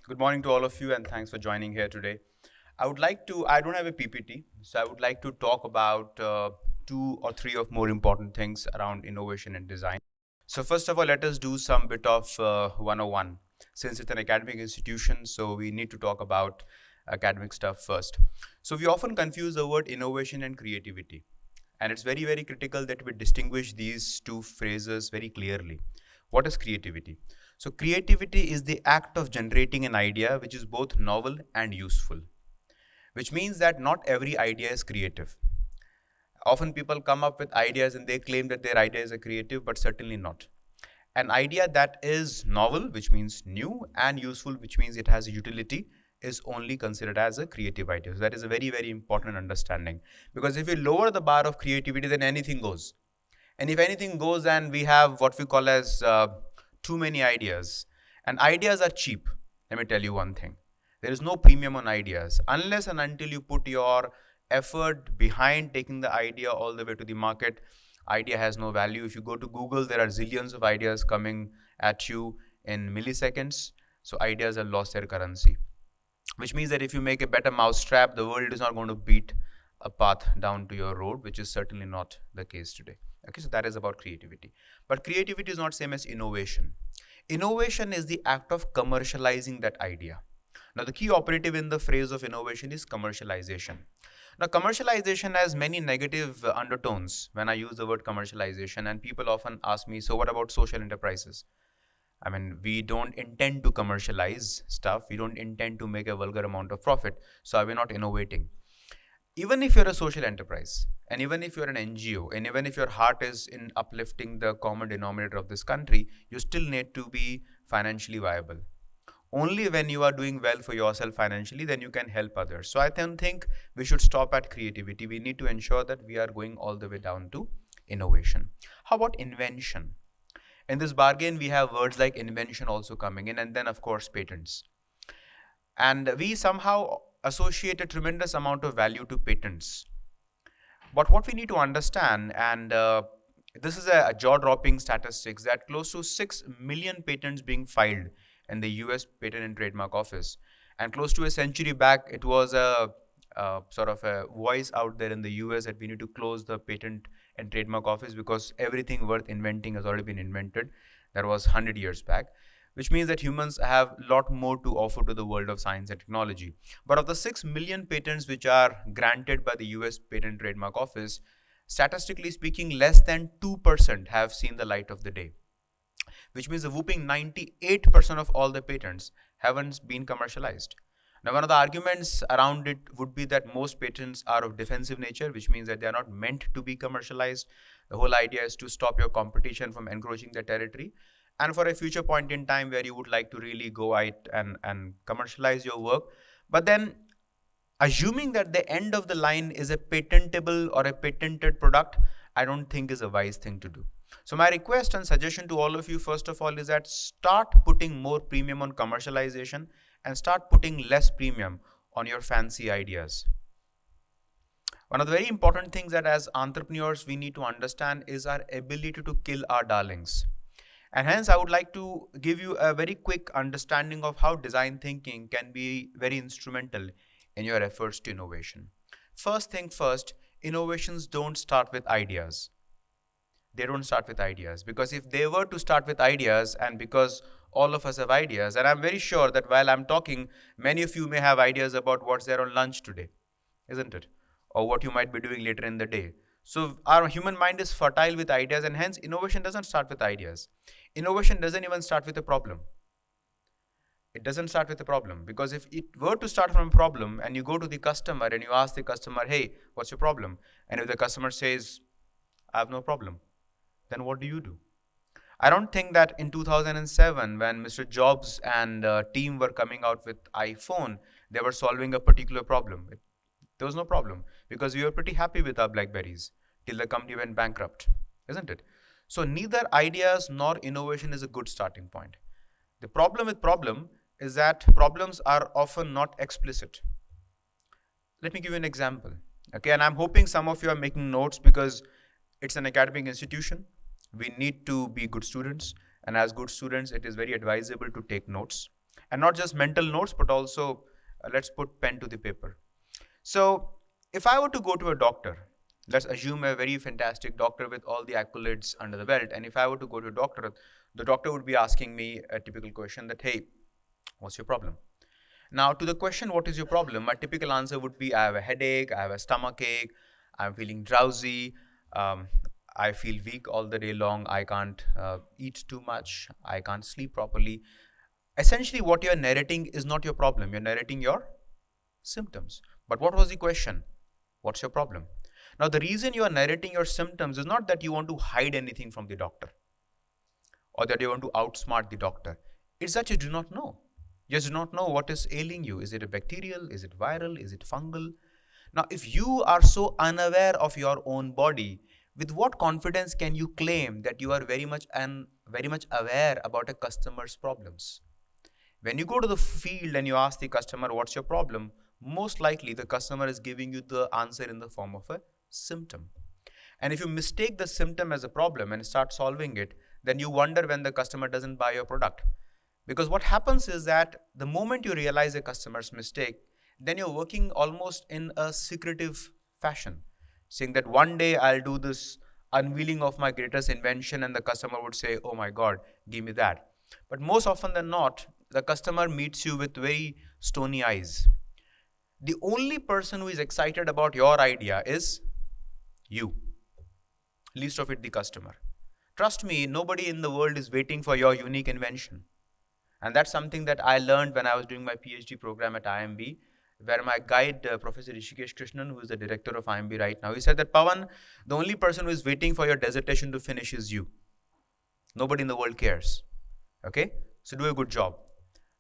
Good morning to all of you and thanks for joining here today. I don't have a PPT, so I would like to talk about two or three of more important things around innovation and design. So first of all, let us do some bit of 101. Since it's an academic institution, so we need to talk about academic stuff first. So we often confuse the word innovation and creativity. And it's very, very critical that we distinguish these two phrases very clearly. What is creativity? So, creativity is the act of generating an idea which is both novel and useful, which means that not every idea is creative. Often people come up with ideas and they claim that their ideas are creative, but certainly not. An idea that is novel, which means new, and useful, which means it has a utility, is only considered as a creative idea. So that is a very, very important understanding. Because if you lower the bar of creativity, then anything goes. And if anything goes and we have what we call as too many ideas, and ideas are cheap, let me tell you one thing. There is no premium on ideas unless and until you put your effort behind taking the idea all the way to the market. Idea has no value. If you go to Google, there are zillions of ideas coming at you in milliseconds. So ideas have lost their currency, which means that if you make a better mousetrap, the world is not going to beat a path down to your road, which is certainly not the case today. Okay, so that is about creativity. But creativity is not same as innovation. Innovation is the act of commercializing that idea. Now, the key operative in the phrase of innovation is commercialization. Now, commercialization has many negative undertones when I use the word commercialization, and people often ask me, so what about social enterprises? I mean, we don't intend to commercialize stuff. We don't intend to make a vulgar amount of profit. So are we not innovating? Even if you're a social enterprise, and even if you're an NGO, and even if your heart is in uplifting the common denominator of this country, you still need to be financially viable. Only when you are doing well for yourself financially, then you can help others. So I don't think we should stop at creativity. We need to ensure that we are going all the way down to innovation. How about invention? In this bargain, we have words like invention also coming in, and then, of course, patents. And we somehow associate a tremendous amount of value to patents. But what we need to understand, and this is a jaw-dropping statistics, that close to 6 million patents being filed in the US Patent and Trademark Office. And close to a century back, it was a sort of a voice out there in the US that we need to close the Patent and Trademark Office because everything worth inventing has already been invented. That was 100 years back, which means that humans have a lot more to offer to the world of science and technology. But of the 6 million patents which are granted by the US Patent and Trademark Office, statistically speaking, less than 2% have seen the light of the day, which means a whooping 98% of all the patents haven't been commercialized. Now, one of the arguments around it would be that most patents are of defensive nature, which means that they are not meant to be commercialized. The whole idea is to stop your competition from encroaching the territory. And for a future point in time where you would like to really go out and commercialize your work. But then assuming that the end of the line is a patentable or a patented product, I don't think is a wise thing to do. So my request and suggestion to all of you, first of all, is that start putting more premium on commercialization and start putting less premium on your fancy ideas. One of the very important things that as entrepreneurs we need to understand is our ability to kill our darlings. And hence, I would like to give you a very quick understanding of how design thinking can be very instrumental in your efforts to innovation. First thing first, innovations don't start with ideas. They don't start with ideas, because if they were to start with ideas, and because all of us have ideas, and I'm very sure that while I'm talking, many of you may have ideas about what's there on lunch today, isn't it? Or what you might be doing later in the day. So our human mind is fertile with ideas, and hence innovation doesn't start with ideas. Innovation doesn't even start with a problem. It doesn't start with a problem, because if it were to start from a problem and you go to the customer and you ask the customer, hey, what's your problem? And if the customer says, I have no problem, then what do? I don't think that in 2007, when Mr. Jobs and team were coming out with iPhone, they were solving a particular problem. There was no problem because we were pretty happy with our Blackberries till the company went bankrupt, isn't it? So neither ideas nor innovation is a good starting point. The problem with problem is that problems are often not explicit. Let me give you an example. Okay, and I'm hoping some of you are making notes because it's an academic institution. We need to be good students, and as good students, it is very advisable to take notes. And not just mental notes, but also let's put pen to the paper. So if I were to go to a doctor, let's assume a very fantastic doctor with all the accolades under the belt, and if I were to go to a doctor, the doctor would be asking me a typical question that, hey, what's your problem? Now, to the question, what is your problem? My typical answer would be, I have a headache, I have a stomach ache, I'm feeling drowsy, um, I feel weak all the day long, I can't eat too much, I can't sleep properly. Essentially, what you're narrating is not your problem. You're narrating your symptoms. But what was the question? What's your problem? Now, the reason you are narrating your symptoms is not that you want to hide anything from the doctor or that you want to outsmart the doctor. It's that you do not know. You just do not know what is ailing you. Is it a bacterial? Is it viral? Is it fungal? Now, if you are so unaware of your own body, with what confidence can you claim that you are very much aware about a customer's problems? When you go to the field and you ask the customer, what's your problem? Most likely the customer is giving you the answer in the form of a symptom. And if you mistake the symptom as a problem and start solving it, then you wonder when the customer doesn't buy your product. Because what happens is that the moment you realize a customer's mistake, then you're working almost in a secretive fashion, saying that one day I'll do this unveiling of my greatest invention, and the customer would say, oh my God, give me that. But most often than not, the customer meets you with very stony eyes. The only person who is excited about your idea is you, least of it the customer. Trust me, nobody in the world is waiting for your unique invention. And that's something that I learned when I was doing my PhD program at IMB, where my guide, Professor Rishikesh Krishnan, who is the director of IMB right now, he said that, Pavan, the only person who is waiting for your dissertation to finish is you. Nobody in the world cares. Okay? So do a good job.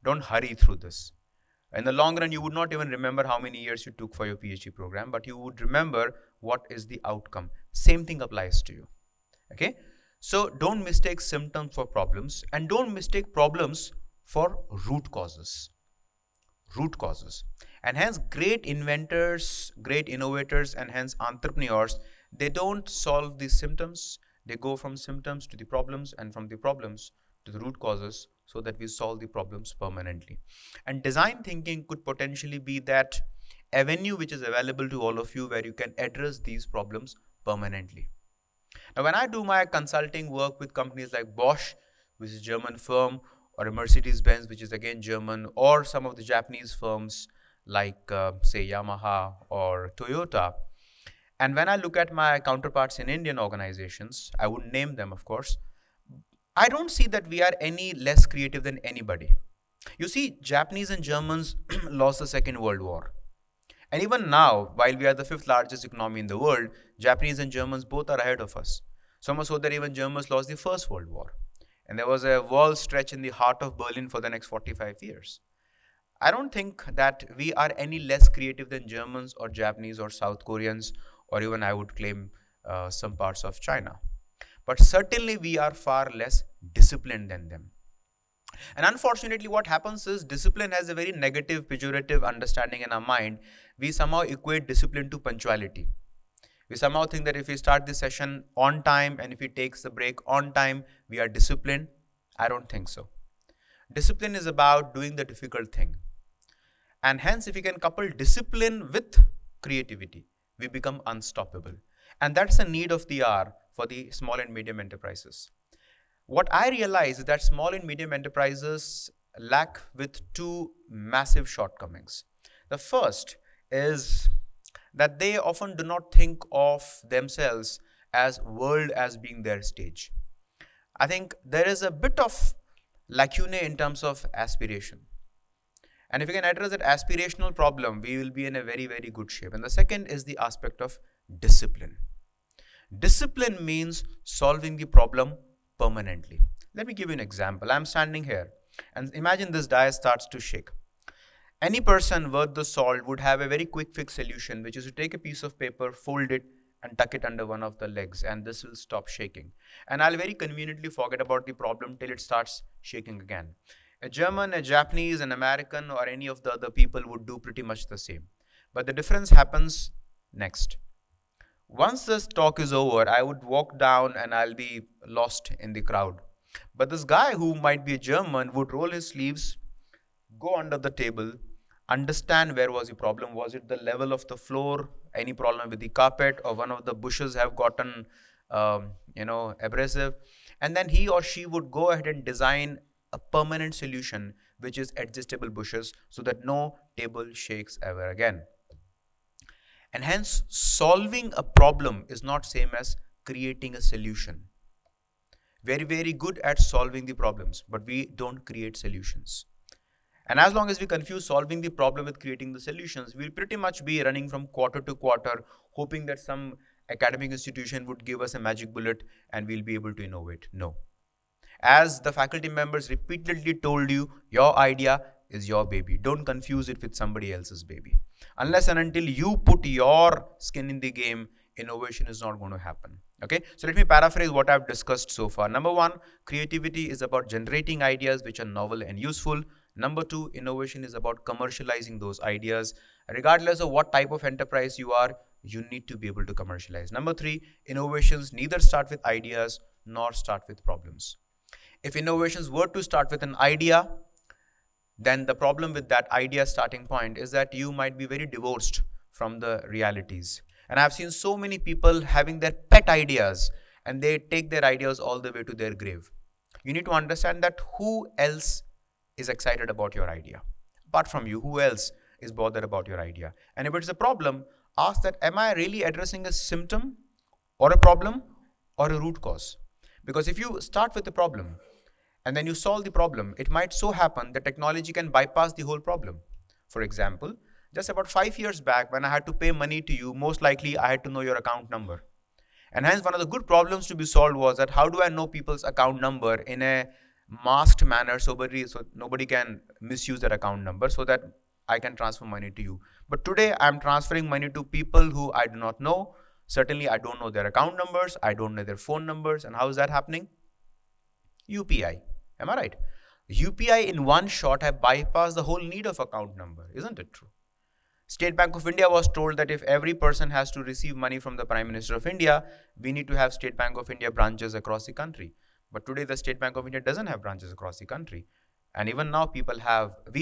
Don't hurry through this. In the long run, you would not even remember how many years you took for your PhD program, but you would remember what is the outcome. Same thing applies to you. Okay? So don't mistake symptoms for problems, and don't mistake problems for root causes. Root causes. And hence, great inventors, great innovators, and hence entrepreneurs, they don't solve these symptoms. They go from symptoms to the problems, and from the problems to the root causes, so that we solve the problems permanently. And design thinking could potentially be that avenue which is available to all of you where you can address these problems permanently. Now, when I do my consulting work with companies like Bosch, which is a German firm, or a Mercedes-Benz, which is again German, or some of the Japanese firms like, say, Yamaha or Toyota, and when I look at my counterparts in Indian organizations, I wouldn't name them, of course, I don't see that we are any less creative than anybody. You see, Japanese and Germans lost the Second World War. And even now, while we are the fifth largest economy in the world, Japanese and Germans both are ahead of us. So much so that even Germans lost the First World War. And there was a wall stretch in the heart of Berlin for the next 45 years. I don't think that we are any less creative than Germans or Japanese or South Koreans, or even I would claim some parts of China. But certainly we are far less disciplined than them. And unfortunately, what happens is discipline has a very negative, pejorative understanding in our mind. We somehow equate discipline to punctuality. We somehow think that if we start this session on time and if we take the break on time, we are disciplined. I don't think so. Discipline is about doing the difficult thing. And hence, if we can couple discipline with creativity, we become unstoppable. And that's the need of the hour for the small and medium enterprises. What I realize is that small and medium enterprises lack with two massive shortcomings. The first is that they often do not think of themselves as world as being their stage. I think there is a bit of lacune in terms of aspiration. And if we can address that aspirational problem, we will be in a very, very good shape. And the second is the aspect of discipline. Discipline means solving the problem permanently. Let me give you an example. I'm standing here and imagine this die starts to shake. Any person worth the salt would have a very quick fix solution, which is to take a piece of paper, fold it, and tuck it under one of the legs, and this will stop shaking. And I'll very conveniently forget about the problem till it starts shaking again. A German, a Japanese, an American, or any of the other people would do pretty much the same. But the difference happens next. Once this talk is over, I would walk down and I'll be lost in the crowd. But this guy who might be a German would roll his sleeves, go under the table, understand where was the problem. Was it the level of the floor, any problem with the carpet, or one of the bushes have gotten abrasive? And then he or she would go ahead and design a permanent solution, which is adjustable bushes, so that no table shakes ever again. And hence, solving a problem is not same as creating a solution. Very, very good at solving the problems, but we don't create solutions. And as long as we confuse solving the problem with creating the solutions, we'll pretty much be running from quarter to quarter, hoping that some academic institution would give us a magic bullet and we'll be able to innovate. No. As the faculty members repeatedly told you, your idea is your baby. Don't confuse it with somebody else's baby. Unless and until you put your skin in the game, innovation is not going to happen. Okay, so let me paraphrase what I've discussed so far. Number one, creativity is about generating ideas which are novel and useful. Number two, innovation is about commercializing those ideas. Regardless of what type of enterprise you are, you need to be able to commercialize. Number three, innovations neither start with ideas nor start with problems. If innovations were to start with an idea, then the problem with that idea starting point is that you might be very divorced from the realities. And I've seen so many people having their pet ideas and they take their ideas all the way to their grave. You need to understand that who else is excited about your idea? Apart from you, who else is bothered about your idea? And if it's a problem, ask that, am I really addressing a symptom or a problem or a root cause? Because if you start with the problem and then you solve the problem, it might so happen that technology can bypass the whole problem. For example, just about 5 years back, when I had to pay money to you, most likely I had to know your account number. And hence one of the good problems to be solved was that how do I know people's account number in a masked manner so nobody can misuse their account number so that I can transfer money to you. But today I'm transferring money to people who I do not know. Certainly I don't know their account numbers, I don't know their phone numbers. And how is that happening? UPI. Am I right? UPI in one shot have bypassed the whole need of account number. Isn't it true? State Bank of India was told that if every person has to receive money from the Prime Minister of India, we need to have State Bank of India branches across the country. But today the State Bank of India doesn't have branches across the country. And even now we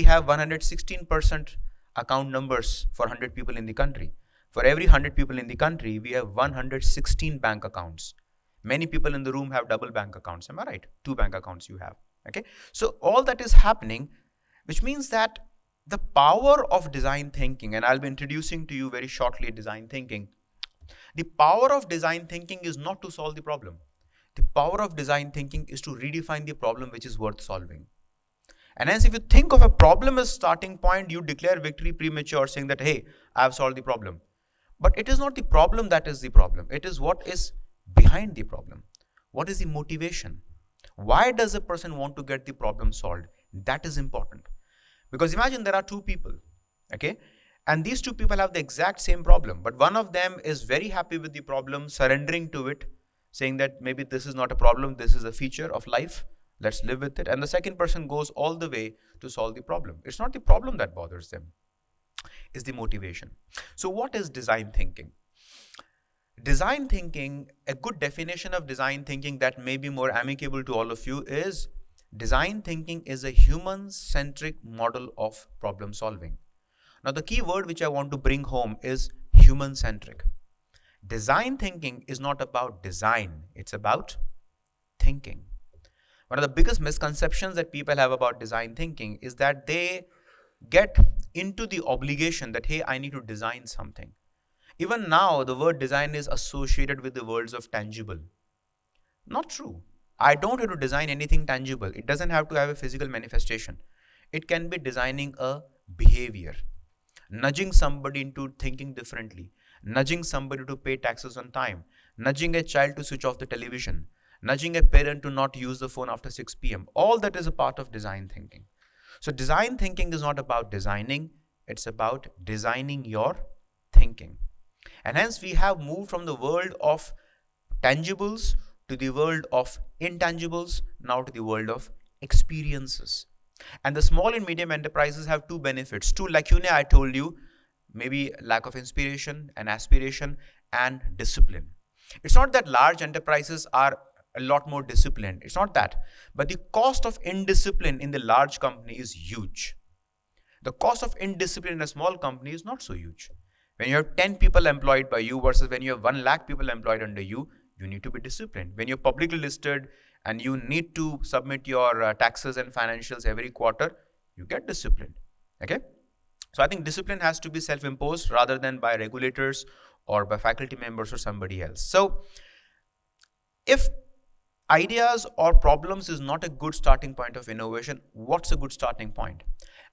have 116% account numbers for 100 people in the country. For every 100 people in the country, we have 116 bank accounts. Many people in the room have double bank accounts. Am I right? 2 bank accounts you have. Okay. So all that is happening, which means that the power of design thinking, and I'll be introducing to you very shortly design thinking. The power of design thinking is not to solve the problem. The power of design thinking is to redefine the problem which is worth solving. And hence, if you think of a problem as starting point, you declare victory premature, saying that, hey, I have solved the problem. But it is not the problem that is the problem. It is what is behind the problem. What is the motivation? Why does a person want to get the problem solved? That is important. Because imagine there are 2 people, okay? And these 2 people have the exact same problem. But one of them is very happy with the problem, surrendering to it, saying that maybe this is not a problem, this is a feature of life. Let's live with it. And the second person goes all the way to solve the problem. It's not the problem that bothers them. It's the motivation. So what is design thinking? Design thinking, a good definition of design thinking that may be more amicable to all of you is design thinking is a human-centric model of problem solving. Now, the key word which I want to bring home is human-centric. Design thinking is not about design, it's about thinking. One of the biggest misconceptions that people have about design thinking is that they get into the obligation that, hey, I need to design something. Even now, the word design is associated with the words of tangible. Not true. I don't have to design anything tangible. It doesn't have to have a physical manifestation. It can be designing a behavior, nudging somebody into thinking differently, nudging somebody to pay taxes on time, nudging a child to switch off the television, nudging a parent to not use the phone after 6 p.m. All that is a part of design thinking. So design thinking is not about designing, it's about designing your thinking. And hence we have moved from the world of tangibles to the world of intangibles, now to the world of experiences. And the small and medium enterprises have 2 benefits. 2 lacunae I told you, maybe lack of inspiration and aspiration and discipline. It's not that large enterprises are a lot more disciplined. It's not that. But the cost of indiscipline in the large company is huge. The cost of indiscipline in a small company is not so huge. When you have 10 people employed by you versus when you have 1 lakh people employed under you, you need to be disciplined. When you're publicly listed and you need to submit your taxes and financials every quarter, you get disciplined. Okay? So I think discipline has to be self-imposed rather than by regulators or by faculty members or somebody else. So if ideas or problems is not a good starting point of innovation, what's a good starting point?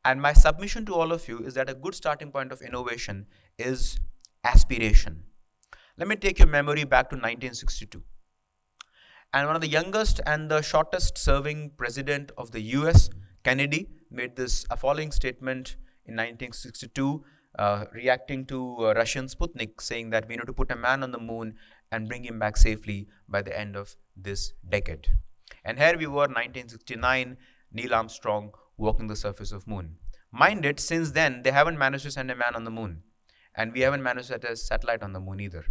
And my submission to all of you is that a good starting point of innovation is aspiration. Let me take your memory back to 1962. And one of the youngest and the shortest serving president of the US, Kennedy, made this following statement in 1962, reacting to Russian Sputnik, saying that we need to put a man on the moon and bring him back safely by the end of this decade. And here we were, 1969, Neil Armstrong walking the surface of moon. Mind it, since then, they haven't managed to send a man on the moon. And we haven't managed to set a satellite on the moon either.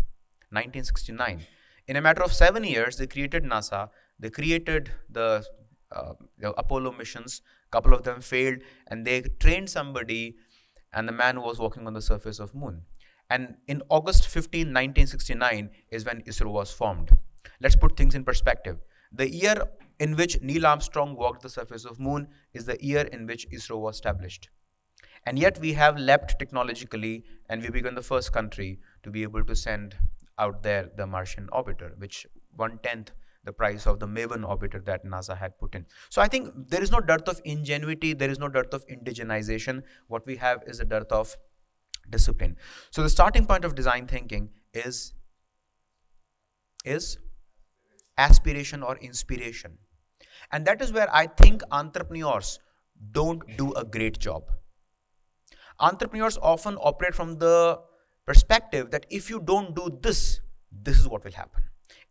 1969. In a matter of 7 years, they created NASA. They created the Apollo missions. A couple of them failed. And they trained somebody, and the man was walking on the surface of moon. And in August 15, 1969 is when ISRO was formed. Let's put things in perspective. The year in which Neil Armstrong walked the surface of moon is the year in which ISRO was established. And yet we have leapt technologically, and we became the first country to be able to send out there the Martian orbiter, which 1/10 the price of the Maven orbiter that NASA had put in. So I think there is no dearth of ingenuity, there is no dearth of indigenization. What we have is a dearth of discipline. So the starting point of design thinking is aspiration or inspiration. And that is where I think entrepreneurs don't do a great job. Entrepreneurs often operate from the perspective that if you don't do this, this is what will happen.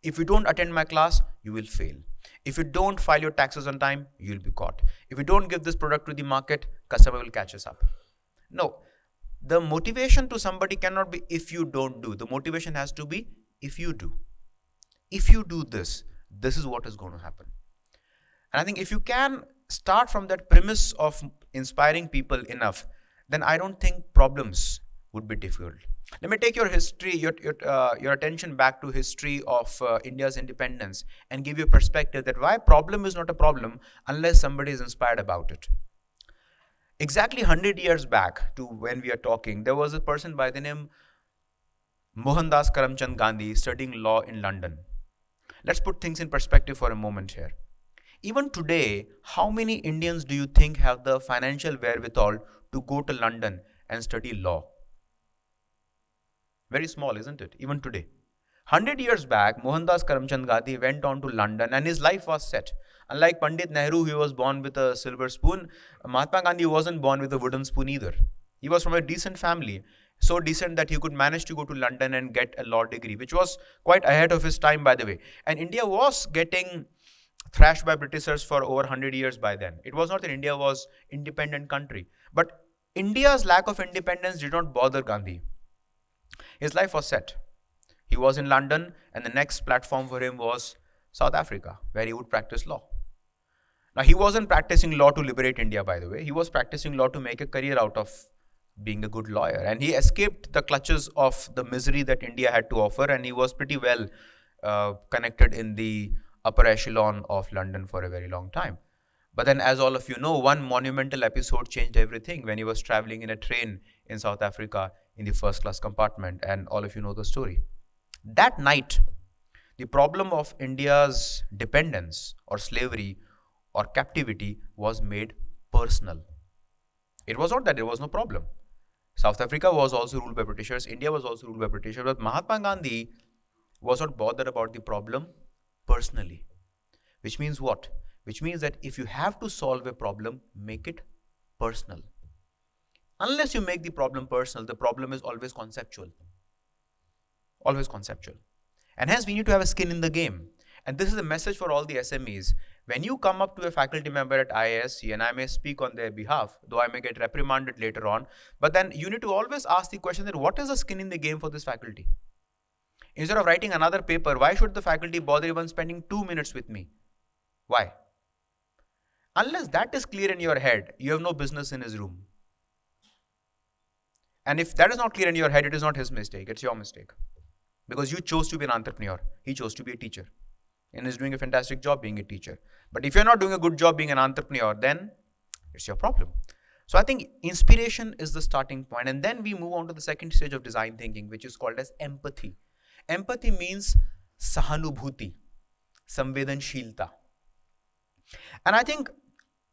If you don't attend my class, you will fail. If you don't file your taxes on time, you'll be caught. If you don't give this product to the market, customer will catch us up. No, the motivation to somebody cannot be if you don't do. The motivation has to be if you do. If you do this, this is what is going to happen. And I think if you can start from that premise of inspiring people enough, then I don't think problems would be difficult. Let me take your history, your attention back to history of India's independence and give you a perspective that why problem is not a problem unless somebody is inspired about it. Exactly 100 years back to when we are talking, there was a person by the name Mohandas Karamchand Gandhi studying law in London. Let's put things in perspective for a moment here. Even today, how many Indians do you think have the financial wherewithal to go to London and study law? Very small, isn't it? Even today. 100 years back, Mohandas Karamchand Gandhi went on to London and his life was set. Unlike Pandit Nehru, who was born with a silver spoon, Mahatma Gandhi wasn't born with a wooden spoon either. He was from a decent family. So decent that he could manage to go to London and get a law degree, which was quite ahead of his time, by the way. And India was getting thrashed by Britishers for over 100 years by then. It was not that India was an independent country. But India's lack of independence did not bother Gandhi. His life was set. He was in London, and the next platform for him was South Africa, where he would practice law. Now, he wasn't practicing law to liberate India, by the way. He was practicing law to make a career out of being a good lawyer. And he escaped the clutches of the misery that India had to offer, and he was pretty well connected in the upper echelon of London for a very long time. But then, as all of you know, one monumental episode changed everything when he was traveling in a train in South Africa in the first class compartment, and all of you know the story. That night, the problem of India's dependence or slavery or captivity was made personal. It was not that there was no problem. South Africa was also ruled by Britishers, India was also ruled by Britishers, but Mahatma Gandhi was not bothered about the problem personally. Which means what? Which means that if you have to solve a problem, make it personal. Unless you make the problem personal, the problem is always conceptual. Always conceptual. And hence we need to have a skin in the game. And this is a message for all the SMEs. When you come up to a faculty member at IISc, and I may speak on their behalf, though I may get reprimanded later on, but then you need to always ask the question that what is the skin in the game for this faculty? Instead of writing another paper, why should the faculty bother even spending 2 minutes with me? Why? Unless that is clear in your head, you have no business in his room. And if that is not clear in your head, it is not his mistake, it's your mistake. Because you chose to be an entrepreneur, he chose to be a teacher. And is doing a fantastic job being a teacher. But if you're not doing a good job being an entrepreneur, then it's your problem. So I think inspiration is the starting point. And then we move on to the second stage of design thinking, which is called as empathy. Empathy means sahanubhuti, samvedanshilta. And I think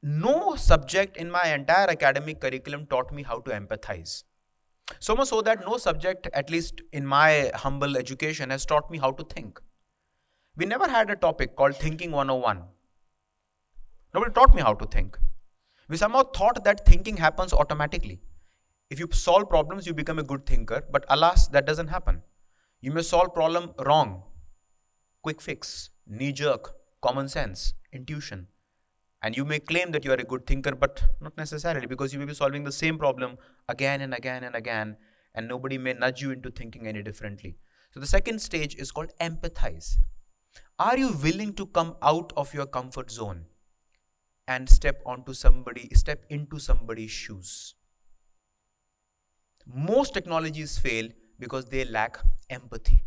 no subject in my entire academic curriculum taught me how to empathize. So much so that no subject, at least in my humble education, has taught me how to think. We never had a topic called Thinking 101. Nobody taught me how to think. We somehow thought that thinking happens automatically. If you solve problems, you become a good thinker. But alas, that doesn't happen. You may solve problem wrong. Quick fix, knee-jerk, common sense, intuition. And you may claim that you are a good thinker, but not necessarily, because you may be solving the same problem again and again and again, and nobody may nudge you into thinking any differently. So the second stage is called empathize. Are you willing to come out of your comfort zone and step into somebody's shoes? Most technologies fail because they lack empathy.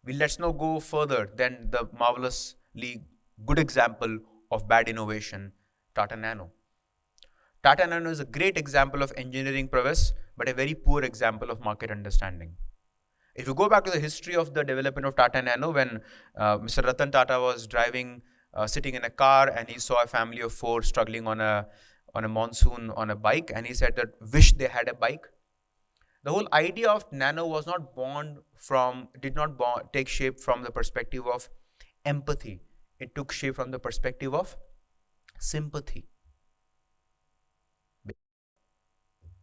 Let's now go further than the marvelously good example of bad innovation, Tata Nano. Tata Nano is a great example of engineering prowess, but a very poor example of market understanding. If you go back to the history of the development of Tata Nano, when Mr. Ratan Tata was driving, sitting in a car, and he saw a family of 4 struggling on a monsoon on a bike, and he said that wish they had a bike. The whole idea of Nano was did not take shape from the perspective of empathy. It took shape from the perspective of sympathy.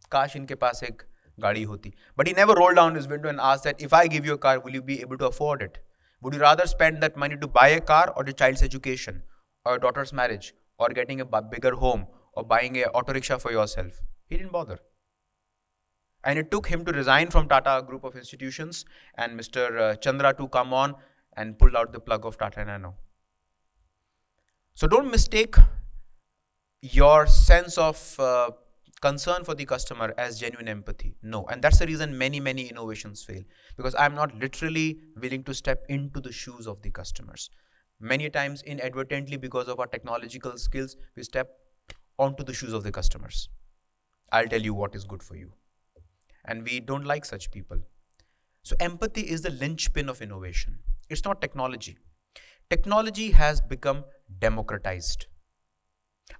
Kash inke paas ek gaadi hoti. But he never rolled down his window and asked that, if I give you a car, will you be able to afford it? Would you rather spend that money to buy a car, or your child's education, or your daughter's marriage, or getting a bigger home, or buying a auto rickshaw for yourself? He didn't bother. And it took him to resign from Tata group of institutions and Mr. Chandra to come on and pull out the plug of Tata Nano. So don't mistake your sense of concern for the customer as genuine empathy. No. And that's the reason many innovations fail, because I'm not literally willing to step into the shoes of the customers. Many times inadvertently, because of our technological skills, we step onto the shoes of the customers. I'll tell you what is good for you. And we don't like such people. So empathy is the linchpin of innovation. It's not technology. Technology has become democratized.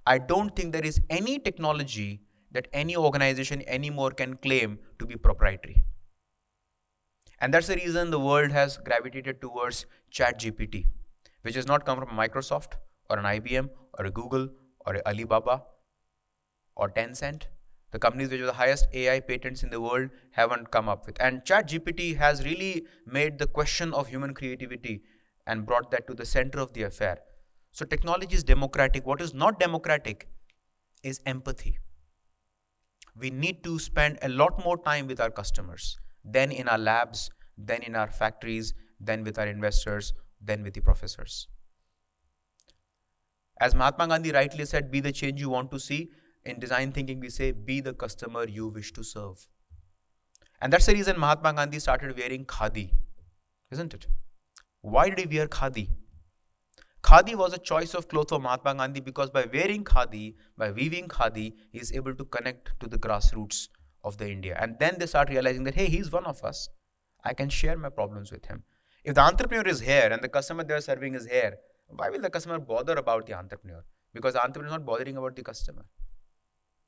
I don't think there is any technology that any organization anymore can claim to be proprietary. And that's the reason the world has gravitated towards ChatGPT, which has not come from Microsoft or an IBM or a Google or a Alibaba or Tencent. The companies which have the highest AI patents in the world haven't come up with. And ChatGPT has really made the question of human creativity and brought that to the center of the affair. So technology is democratic. What is not democratic is empathy. We need to spend a lot more time with our customers than in our labs, than in our factories, than with our investors, than with the professors. As Mahatma Gandhi rightly said, be the change you want to see. In design thinking, we say, be the customer you wish to serve. And that's the reason Mahatma Gandhi started wearing khadi, isn't it? Why did he wear khadi? Khadi was a choice of cloth for Mahatma Gandhi, because by wearing khadi, by weaving khadi, he is able to connect to the grassroots of the India. And then they start realizing that, hey, he's one of us. I can share my problems with him. If the entrepreneur is here and the customer they are serving is here, why will the customer bother about the entrepreneur? Because the entrepreneur is not bothering about the customer.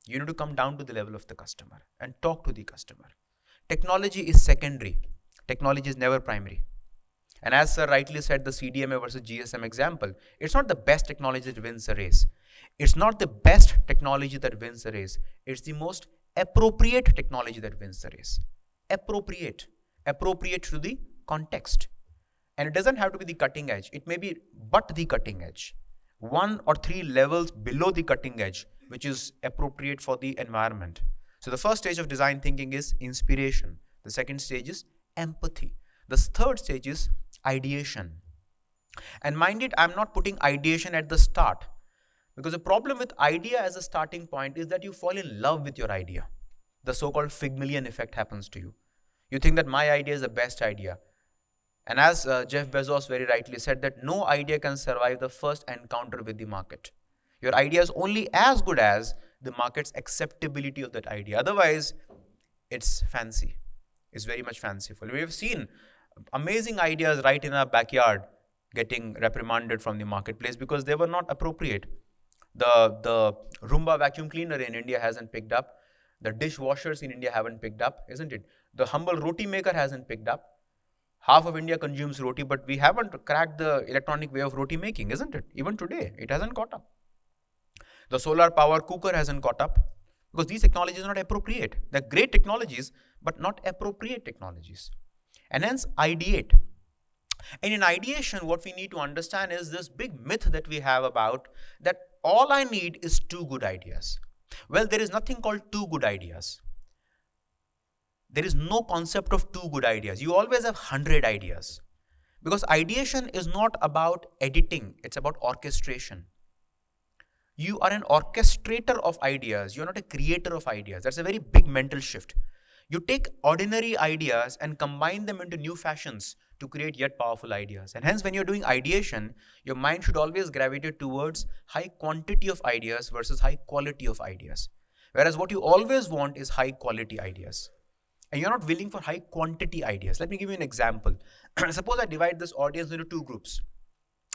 You need to come down to the level of the customer and talk to the customer. Technology is secondary. Technology is never primary. And as Sir rightly said, the CDMA versus GSM example, it's not the best technology that wins the race. It's not the best technology that wins the race. It's the most appropriate technology that wins the race. Appropriate. Appropriate to the context. And it doesn't have to be the cutting edge. It may be but the cutting edge. 1 or 3 levels below the cutting edge, which is appropriate for the environment. So the first stage of design thinking is inspiration. The second stage is empathy. The third stage is ideation. And mind it, I'm not putting ideation at the start, because the problem with idea as a starting point is that you fall in love with your idea. the so-called Figmillion effect happens to you. You think that my idea is the best idea. And as Jeff Bezos very rightly said, that no idea can survive the first encounter with the market. Your idea is only as good as the market's acceptability of that idea. Otherwise, it's fancy. It's very much fanciful. We have seen amazing ideas right in our backyard getting reprimanded from the marketplace because they were not appropriate. The Roomba vacuum cleaner in India hasn't picked up. The dishwashers in India haven't picked up, isn't it? The humble roti maker hasn't picked up. Half of India consumes roti, but we haven't cracked the electronic way of roti making, isn't it? Even today, it hasn't caught up. The solar power cooker hasn't caught up because these technologies are not appropriate. They're great technologies, but not appropriate technologies. And hence, ideate. And in ideation, what we need to understand is this big myth that we have about that all I need is 2 good ideas. Well, there is nothing called 2 good ideas. There is no concept of 2 good ideas. You always have 100 ideas. Because ideation is not about editing, it's about orchestration. You are an orchestrator of ideas, you're not a creator of ideas. That's a very big mental shift. You take ordinary ideas and combine them into new fashions to create yet powerful ideas. And hence, when you're doing ideation, your mind should always gravitate towards high quantity of ideas versus high quality of ideas. Whereas what you always want is high quality ideas. And you're not willing for high quantity ideas. Let me give you an example. Suppose I divide this audience into 2 groups.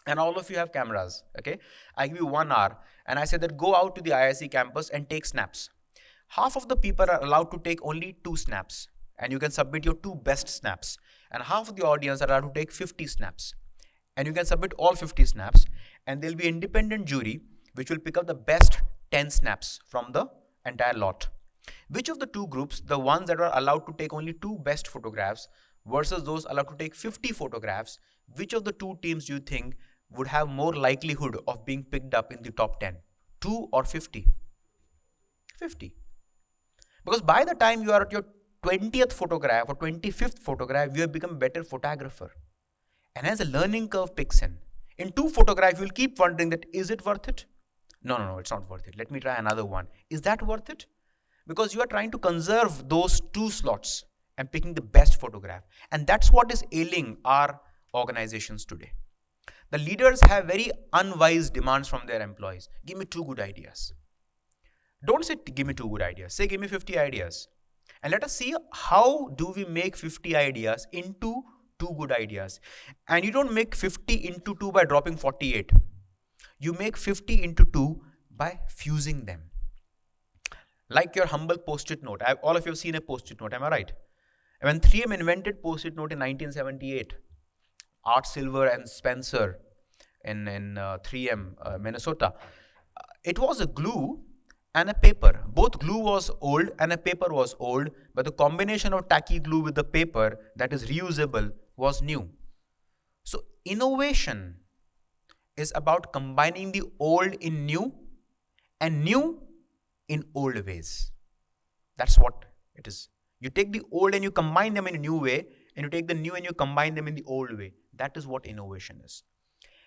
And all of you have cameras, okay? I give you 1 hour and I say that go out to the IISc campus and take snaps. Half of the people are allowed to take only 2 snaps and you can submit your 2 best snaps. And half of the audience are allowed to take 50 snaps. And you can submit all 50 snaps and there'll be an independent jury which will pick up the best 10 snaps from the entire lot. Which of the 2 groups, the ones that are allowed to take only 2 best photographs versus those allowed to take 50 photographs, which of the 2 teams do you think would have more likelihood of being picked up in the top 10? 2 or 50? 50. Because by the time you are at your 20th photograph or 25th photograph, you have become a better photographer. And as a learning curve picks in. In 2 photographs, you will keep wondering that, is it worth it? No, it's not worth it. Let me try another one. Is that worth it? Because you are trying to conserve those 2 slots and picking the best photograph. And that's what is ailing our organizations today. The leaders have very unwise demands from their employees. Give me 2 good ideas. Don't say, give me 2 good ideas. Say, give me 50 ideas. And let us see how do we make 50 ideas into 2 good ideas. And you don't make 50 into 2 by dropping 48. You make 50 into 2 by fusing them. Like your humble post-it note. All of you have seen a post-it note, am I right? When 3M invented post-it note in 1978, Art Silver and Spencer in 3M, Minnesota, it was a glue and a paper. Both glue was old and a paper was old, but the combination of tacky glue with the paper that is reusable was new. So innovation is about combining the old in new and new in old ways. That's what it is. You take the old and you combine them in a new way, and you take the new and you combine them in the old way. That is what innovation is.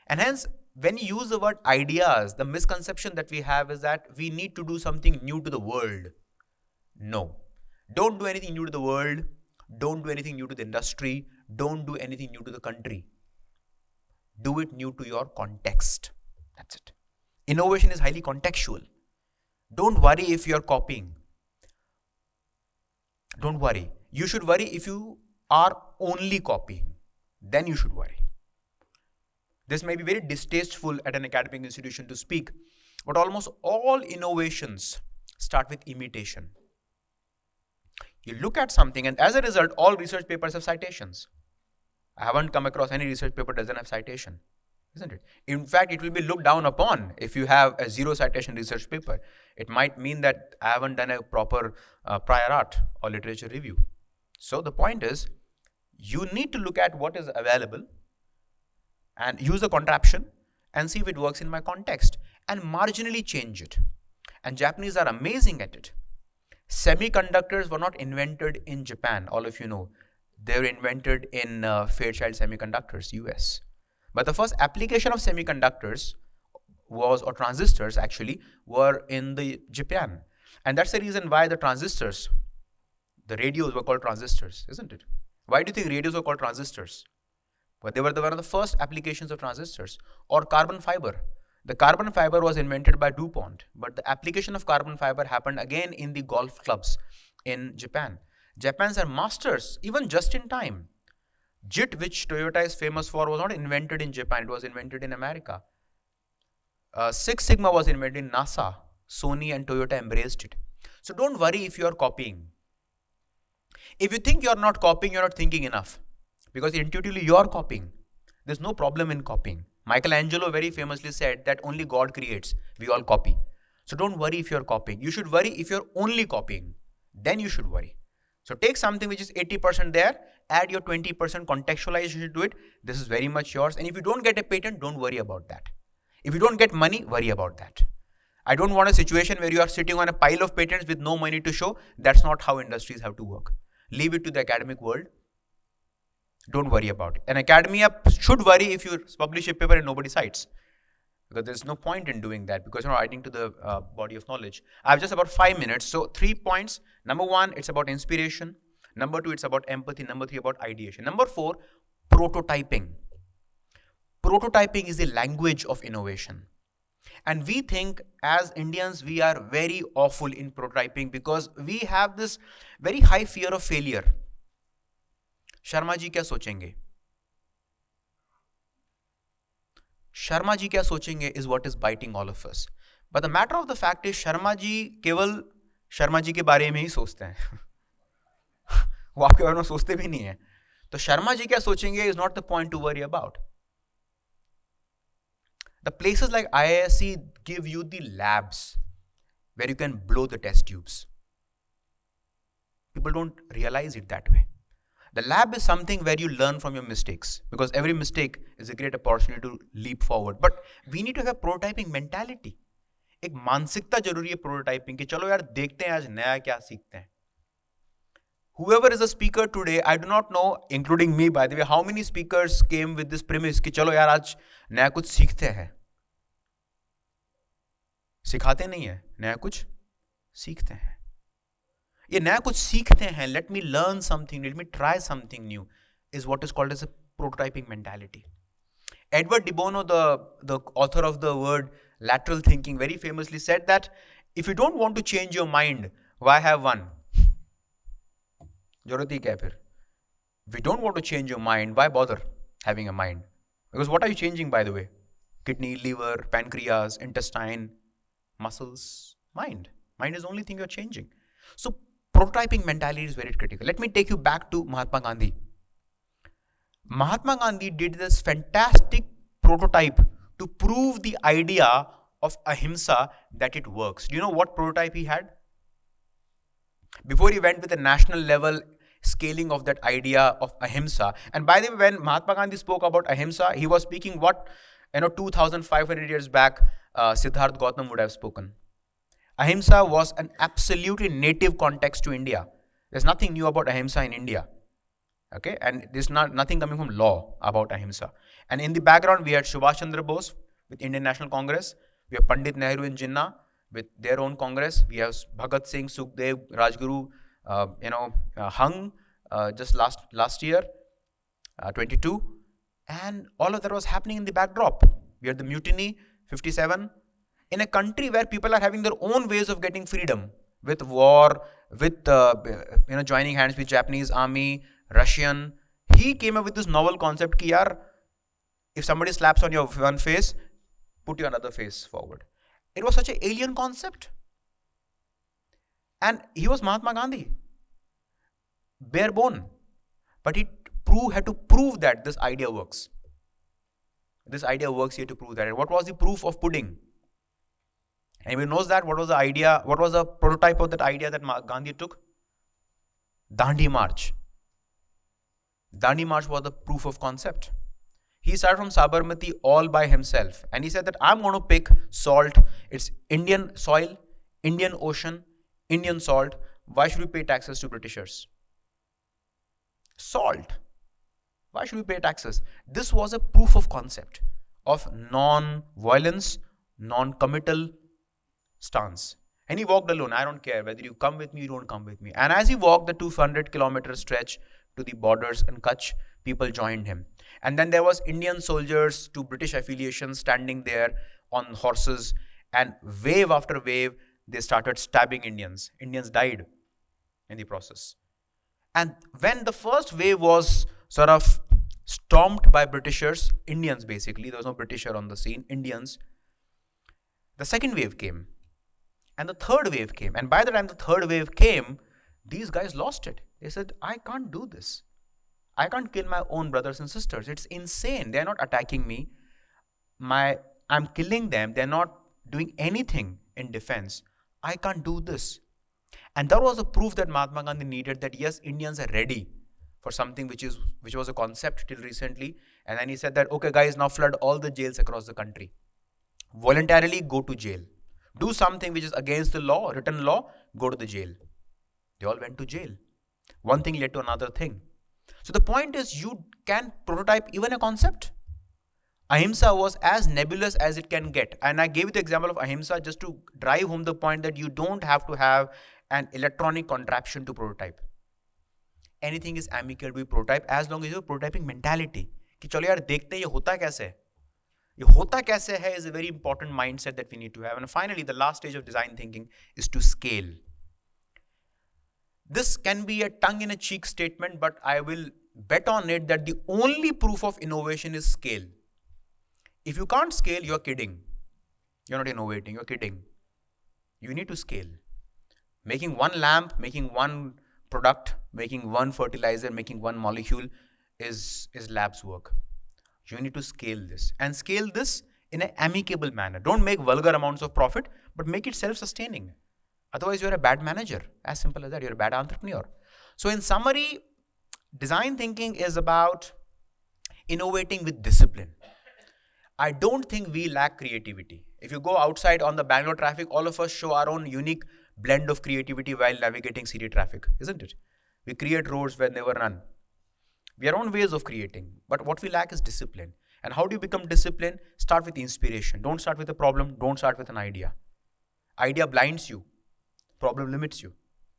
And hence, when you use the word ideas, the misconception that we have is that we need to do something new to the world. No. Don't do anything new to the world. Don't do anything new to the industry. Don't do anything new to the country. Do it new to your context. That's it. Innovation is highly contextual. Don't worry if you're copying. Don't worry. You should worry if you are only copying. Then you should worry. This may be very distasteful at an academic institution to speak, but almost all innovations start with imitation. You look at something and as a result, all research papers have citations. I haven't come across any research paper that doesn't have citation, isn't it? In fact, it will be looked down upon if you have a 0 citation research paper. It might mean that I haven't done a proper prior art or literature review. So the point is, you need to look at what is available and use the contraption and see if it works in my context and marginally change it. And Japanese are amazing at it. Semiconductors were not invented in Japan, all of you know. They were invented in Fairchild Semiconductors, US. But the first application of semiconductors or transistors actually, were in Japan. And that's the reason why the transistors The radios were called transistors, isn't it? Why do you think radios were called transistors? But they were one of the first applications of transistors. Or carbon fiber. The carbon fiber was invented by DuPont, but the application of carbon fiber happened again in the golf clubs in Japan. Japan's are masters, even just in time. JIT, which Toyota is famous for, was not invented in Japan, it was invented in America. Six Sigma was invented in NASA. Sony and Toyota embraced it. So don't worry if you are copying. If you think you are not copying, you are not thinking enough. Because intuitively you are copying. There's no problem in copying. Michelangelo very famously said that only God creates. We all copy. So don't worry if you're copying. You should worry if you're only copying. Then you should worry. So take something which is 80% there, add your 20% contextualization to it. This is very much yours. And if you don't get a patent, don't worry about that. If you don't get money, worry about that. I don't want a situation where you are sitting on a pile of patents with no money to show. That's not how industries have to work. Leave it to the academic world. Don't worry about it. And academia should worry if you publish a paper and nobody cites. Because there's no point in doing that because you're not adding to the body of knowledge. I have just about 5 minutes. So 3 points. Number 1, it's about inspiration. Number 2, it's about empathy. Number 3, about ideation. Number 4, prototyping. Prototyping is the language of innovation. And we think as Indians, we are very awful in prototyping because we have this very high fear of failure. Sharma ji kya sochenge? Sharma ji kya sochenge is what is biting all of us. But the matter of the fact is Sharma ji केवल शर्मा जी के बारे में ही सोचते हैं. वो आपके बारे में सोचते भी नहीं है. तो शर्मा जी क्या सोचेंगे is not the point to worry about. The places like IISc give you the labs where you can blow the test tubes. People don't realize it that way. The lab is something where you learn from your mistakes because every mistake is a great opportunity to leap forward. But we need to have a prototyping mentality. एक मानसिकता जरूरी है prototyping की. चलो यार देखते हैं आज नया क्या सीखते हैं. Whoever is a speaker today, I do not know, including me by the way, how many speakers came with this premise कि चलो यार आज नया कुछ सीखते हैं. सिखाते नहीं है, नया कुछ सीखते हैं. ये नया कुछ सीखते हैं, let me learn something, let me try something new, is what is called as a prototyping mentality. Edward de Bono, the author of the word lateral thinking, very famously said that if you don't want to change your mind, why have one? जरूरत ही क्या है फिर? If you don't want to change your mind, why bother having a mind? Because what are you changing, by the way? Kidney, liver, pancreas, intestine, muscles, mind. Mind is the only thing you're changing. So prototyping mentality is very critical. Let me take you back to Mahatma Gandhi. Mahatma Gandhi did this fantastic prototype to prove the idea of ahimsa that it works. Do you know what prototype he had? Before he went with the national level scaling of that idea of ahimsa. And by the way, when Mahatma Gandhi spoke about ahimsa, he was speaking what 2,500 years back Siddharth Gautam would have spoken. Ahimsa was an absolutely native context to India. There's nothing new about ahimsa in India. Okay, and there's nothing coming from law about ahimsa. And in the background, we had Subhash Chandra Bose with Indian National Congress. We have Pandit Nehru in Jinnah with their own Congress. We have Bhagat Singh, Sukhdev, Rajguru, hung just last year, 22. And all of that was happening in the backdrop. We had the mutiny, 57. In a country where people are having their own ways of getting freedom, with war, with joining hands with Japanese army, Russian, he came up with this novel concept ki yaar, if somebody slaps on your one face, put your another face forward. It was such an alien concept. And he was Mahatma Gandhi. Bare bone. But he had to prove that this idea works. This idea works here to prove that. And what was the proof of pudding? Anybody knows that? What was the idea? What was the prototype of that idea that Gandhi took? Dandi March. Dandi March was the proof of concept. He started from Sabarmati all by himself. And he said that I'm going to pick salt. It's Indian soil, Indian ocean, Indian salt. Why should we pay taxes to Britishers? Salt. Why should we pay taxes? This was a proof of concept of non-violence, non-committal stance. And he walked alone. I don't care whether you come with me, you don't come with me. And as he walked the 200-kilometer stretch to the borders in Kutch, people joined him. And then there was Indian soldiers to British affiliation standing there on horses, and wave after wave, they started stabbing Indians. Indians died in the process. And when the first wave was sort of stormed by Britishers, Indians basically, there was no Britisher on the scene, Indians, the second wave came. And the third wave came. And by the time the third wave came, these guys lost it. They said, I can't do this. I can't kill my own brothers and sisters. It's insane. They're not attacking me. I'm killing them. They're not doing anything in defense. I can't do this. And that was a proof that Mahatma Gandhi needed, that yes, Indians are ready for something which was a concept till recently. And then he said that, okay guys, now flood all the jails across the country. Voluntarily go to jail. Do something which is against the law, written law, go to the jail. They all went to jail. One thing led to another thing. So the point is, you can prototype even a concept. Ahimsa was as nebulous as it can get. And I gave you the example of Ahimsa just to drive home the point that you don't have to have an electronic contraption to prototype. Anything is amicable to prototype as long as you have prototyping mentality. कि चलो यार देखते हैं ये होता कैसे है. ये होता कैसे है is a very important mindset that we need to have. And finally, the last stage of design thinking is to scale. This can be a tongue-in-a-cheek statement, but I will bet on it that the only proof of innovation is scale. If you can't scale, you're kidding. You're not innovating, you're kidding. You need to scale. Making one lamp, making one product, making one fertilizer, making one molecule is lab's work. You need to scale this, and scale this in an amicable manner. Don't make vulgar amounts of profit, but make it self-sustaining. Otherwise, you're a bad manager. As simple as that. You're a bad entrepreneur. So in summary, design thinking is about innovating with discipline. I don't think we lack creativity. If you go outside on the Bangalore traffic, all of us show our own unique blend of creativity while navigating city traffic, isn't it? We create roads where never none. We have our own ways of creating, but what we lack is discipline. And how do you become disciplined? Start with inspiration. Don't start with a problem. Don't start with an idea. Idea blinds you. Problem limits you.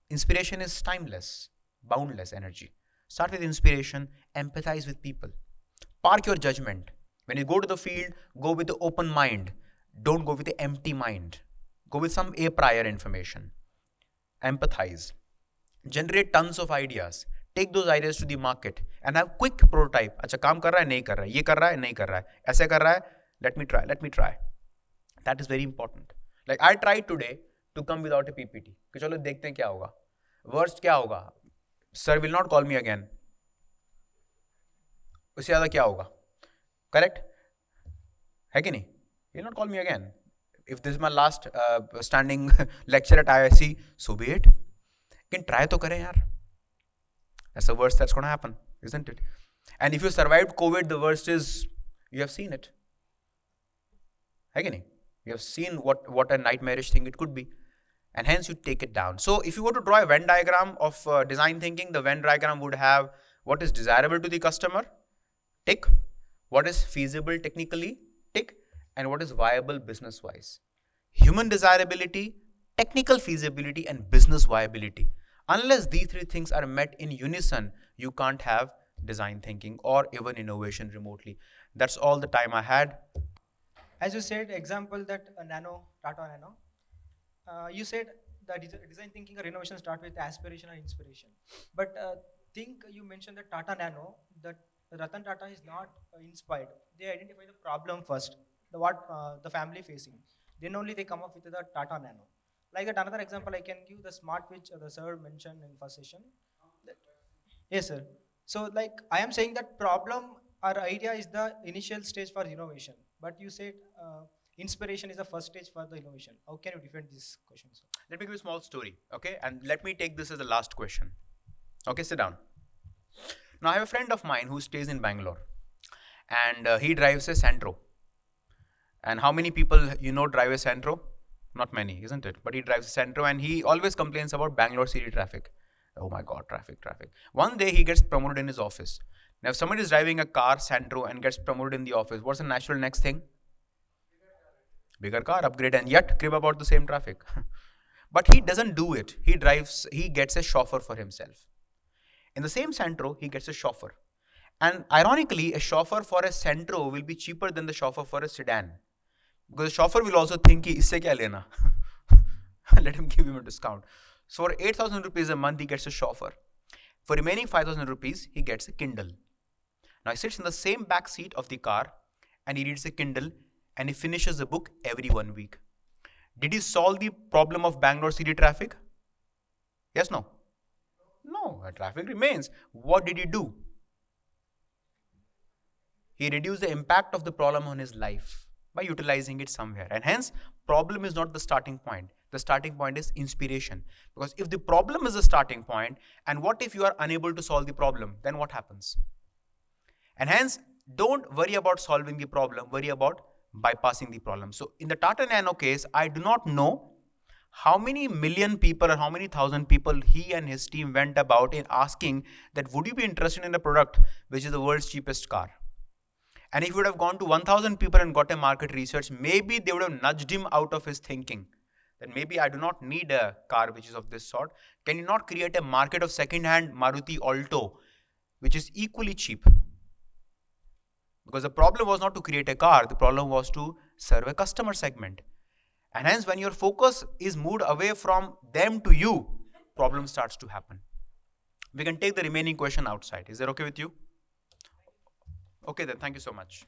Inspiration is timeless, boundless energy. Start with inspiration. Empathize with people. Park your judgment. When you go to the field, go with the open mind. Don't go with the empty mind. Go with some a prior information. Empathize. Generate tons of ideas. Take those ideas to the market and have quick prototype. अच्छा काम कर रहा है नहीं कर रहा है ये कर रहा है नहीं कर रहा है ऐसे कर रहा है let me try. That is very important. Like I tried today to come without a PPT. कि चलो देखते हैं क्या होगा. Worst क्या होगा? Sir will not call me again. उससे ज़्यादा क्या होगा? Correct? है कि नहीं? He will not call me again. If this is my last standing lecture at IISc, so be it. Can try तो करें यार. That's the worst that's going to happen, isn't it? And if you survived COVID, the worst is you have seen it. Again, you have seen what a nightmarish thing it could be. And hence you take it down. So if you were to draw a Venn diagram of design thinking, the Venn diagram would have what is desirable to the customer, tick. What is feasible technically, tick. And what is viable business-wise. Human desirability, technical feasibility, and business viability. Unless these three things are met in unison, you can't have design thinking or even innovation remotely. That's all the time I had. As you said, example that Tata Nano, you said that design thinking or innovation start with aspiration or inspiration. But think you mentioned that Tata Nano, that Ratan Tata is not inspired. They identify the problem first, the family facing. Then only they come up with the Tata Nano. Like that, another example I can give, the smart which the sir mentioned in first session. Yes, sir. So like I am saying that problem or idea is the initial stage for innovation. But you said inspiration is the first stage for the innovation. How can you defend this question, sir? Let me give you a small story, okay? And let me take this as the last question. Okay, sit down. Now I have a friend of mine who stays in Bangalore. And he drives a Santro. And how many people you know drive a Santro? Not many, isn't it? But he drives a Santro and he always complains about Bangalore city traffic. Oh my God, traffic. One day he gets promoted in his office. Now if somebody is driving a car, Santro, and gets promoted in the office, what's the natural next thing? Bigger car, upgrade, and yet crib about the same traffic. But he doesn't do it. He gets a chauffeur for himself. In the same Centro, he gets a chauffeur. And ironically, a chauffeur for a Centro will be cheaper than the chauffeur for a sedan. Because the chauffeur will also think, कि इससे क्या लेना? Let him give him a discount. So for 8,000 rupees a month, he gets a chauffeur. For remaining 5,000 rupees, he gets a Kindle. Now he sits in the same back seat of the car and he reads a Kindle and he finishes a book every 1 week. Did he solve the problem of Bangalore city traffic? Yes, no? No, traffic remains. What did he do? He reduced the impact of the problem on his life by utilizing it somewhere. And hence, problem is not the starting point. The starting point is inspiration. Because if the problem is the starting point, and what if you are unable to solve the problem, then what happens? And hence, don't worry about solving the problem, worry about bypassing the problem. So in the Tata Nano case, I do not know how many million people or how many thousand people he and his team went about in asking that would you be interested in a product which is the world's cheapest car? And if you would have gone to 1,000 people and got a market research, maybe they would have nudged him out of his thinking that maybe I do not need a car which is of this sort. Can you not create a market of second-hand Maruti Alto which is equally cheap? Because the problem was not to create a car, the problem was to serve a customer segment. And hence, when your focus is moved away from them to you, problem starts to happen. We can take the remaining question outside. Is that okay with you? Okay then, thank you so much.